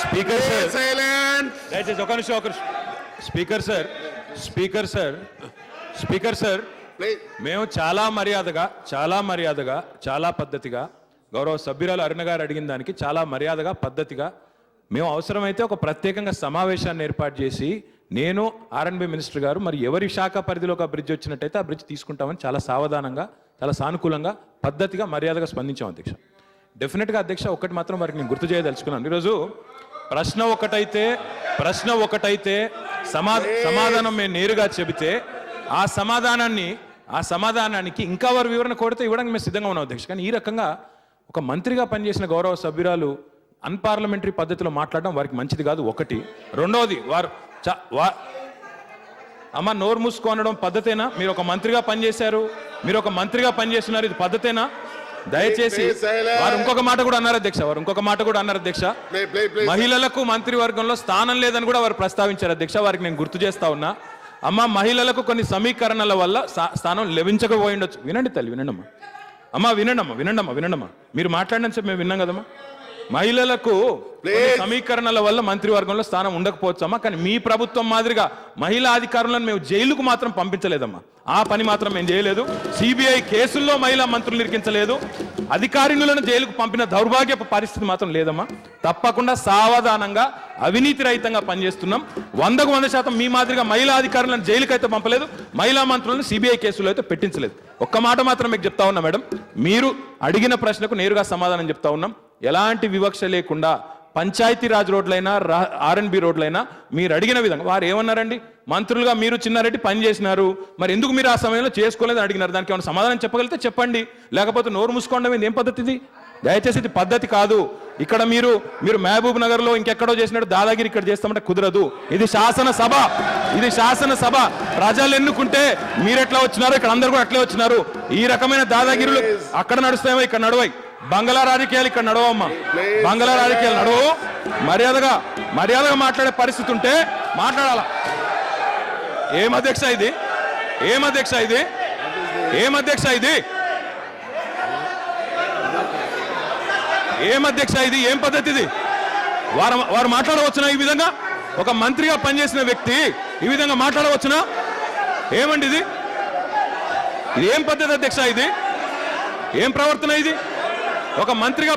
Speaker sir silent. దయచేసి ఒక నిమిషం. Speaker sir speaker sir speaker sir మేము చాలా మర్యాదగా చాలా పద్ధతిగా గౌరవ సభ్యురాలు అరుణ గారు అడిగిన దానికి చాలా మర్యాదగా పద్ధతిగా మేము అవసరమైతే ఒక ప్రత్యేకంగా సమావేశాన్ని ఏర్పాటు చేసి నేను ఆర్ఎండ్బి మినిస్టర్ గారు మరి ఎవరి శాఖ పరిధిలో ఒక బ్రిడ్జ్ వచ్చినట్టయితే ఆ బ్రిడ్జ్ తీసుకుంటామని చాలా సావధానంగా చాలా సానుకూలంగా పద్ధతిగా మర్యాదగా స్పందించాం అధ్యక్ష. డెఫినెట్గా అధ్యక్ష ఒకటి మాత్రం వారికి నేను గుర్తు చేయదలుచుకున్నాను. ఈరోజు ప్రశ్న ఒకటైతే సమాధానం మేము నేరుగా చెబితే ఆ సమాధానానికి ఇంకా వారు వివరణ కోరితే ఇవ్వడానికి మేము సిద్ధంగా ఉన్నాం అధ్యక్ష. కానీ ఈ రకంగా ఒక మంత్రిగా పనిచేసిన గౌరవ సభ్యురాలు అన్పార్లమెంటరీ పద్ధతిలో మాట్లాడడం వారికి మంచిది కాదు. ఒకటి. రెండవది వారు అమ్మ నోరు మూసుకోనడం పద్ధతేనా? మీరు ఒక మంత్రిగా పనిచేశారు, ఇది పద్ధతేనా? దయచేసి వారు ఇంకొక మాట కూడా అన్నారు అధ్యక్ష, మహిళలకు మంత్రివర్గంలో స్థానం లేదని కూడా వారు ప్రస్తావించారు అధ్యక్ష. వారికి నేను గుర్తు చేస్తా ఉన్నా, అమ్మ మహిళలకు కొన్ని సమీకరణల వల్ల స్థానం లభించకపోయి ఉండొచ్చు. వినండి తల్లి, వినండమ్మా. మీరు మాట్లాడిన చెప్పి మేము విన్నాం కదమ్మా. మహిళలకు సమీకరణల వల్ల మంత్రివర్గంలో స్థానం ఉండకపోవచ్చమ్మా. కానీ మీ ప్రభుత్వం మాదిరిగా మహిళా అధికారులను మేము జైలుకు మాత్రం పంపించలేదమ్మా. ఆ పని మాత్రం మేము చేయలేదు. సిబిఐ కేసుల్లో మహిళా మంత్రులు ఇరికించలేదు. అధికారినులను జైలుకు పంపిన దౌర్భాగ్య పరిస్థితి మాత్రం లేదమ్మా. తప్పకుండా సావధానంగా అవినీతి రహితంగా పనిచేస్తున్నాం. 100% మీ మాదిరిగా మహిళా అధికారులను జైలుకు అయితే పంపలేదు, మహిళా మంత్రులను సిబిఐ కేసులో అయితే పెట్టించలేదు. ఒక్క మాట మాత్రం మీకు చెప్తా ఉన్నా మేడం, మీరు అడిగిన ప్రశ్నకు నేరుగా సమాధానం చెప్తా ఉన్నాం. ఎలాంటి వివక్ష లేకుండా పంచాయతీరాజ్ రోడ్లైనా ఆర్ఎండ్బి రోడ్లైనా మీరు అడిగిన విధంగా వారు ఏమన్నారండి, మంత్రులుగా మీరు చిన్నారెడ్డి పని చేసినారు, మరి ఎందుకు మీరు ఆ సమయంలో చేసుకోలేదని అడిగినారు. దానికి ఏమైనా సమాధానం చెప్పగలిగితే చెప్పండి, లేకపోతే నోరు మూసుకోవడం ఏం పద్ధతి ఇది? దయచేసి ఇది పద్ధతి కాదు. ఇక్కడ మీరు మహబూబ్ నగర్ లో ఇంకెక్కడో చేసినట్టు దాదాగిరి ఇక్కడ చేస్తామంటే కుదరదు. ఇది శాసనసభ. ప్రజలు ఎన్నుకుంటే మీరు ఎట్లా వచ్చినారు, ఇక్కడ అందరు కూడా అట్లే వచ్చినారు. ఈ రకమైన దాదాగిరులు అక్కడ నడుస్తాయేమో, ఇక్కడ నడవై. బంగ్లా రాజకీయాలు ఇక్కడ నడవమ్మా, బంగ్లా రాజకీయాలు నడవు. మర్యాదగా మాట్లాడే పరిస్థితి ఉంటే మాట్లాడాల. ఏం అధ్యక్ష ఇది? ఏం అధ్యక్ష ఇది? ఏం పద్ధతి ఇది? వారు మాట్లాడవచ్చునా ఈ విధంగా? ఒక మంత్రిగా పనిచేసిన వ్యక్తి ఈ విధంగా మాట్లాడవచ్చునా? ఏమండి ఇది? ఏం పద్ధతి అధ్యక్ష ఇది? ఏం ప్రవర్తన ఇది? ఒక మంత్రిగా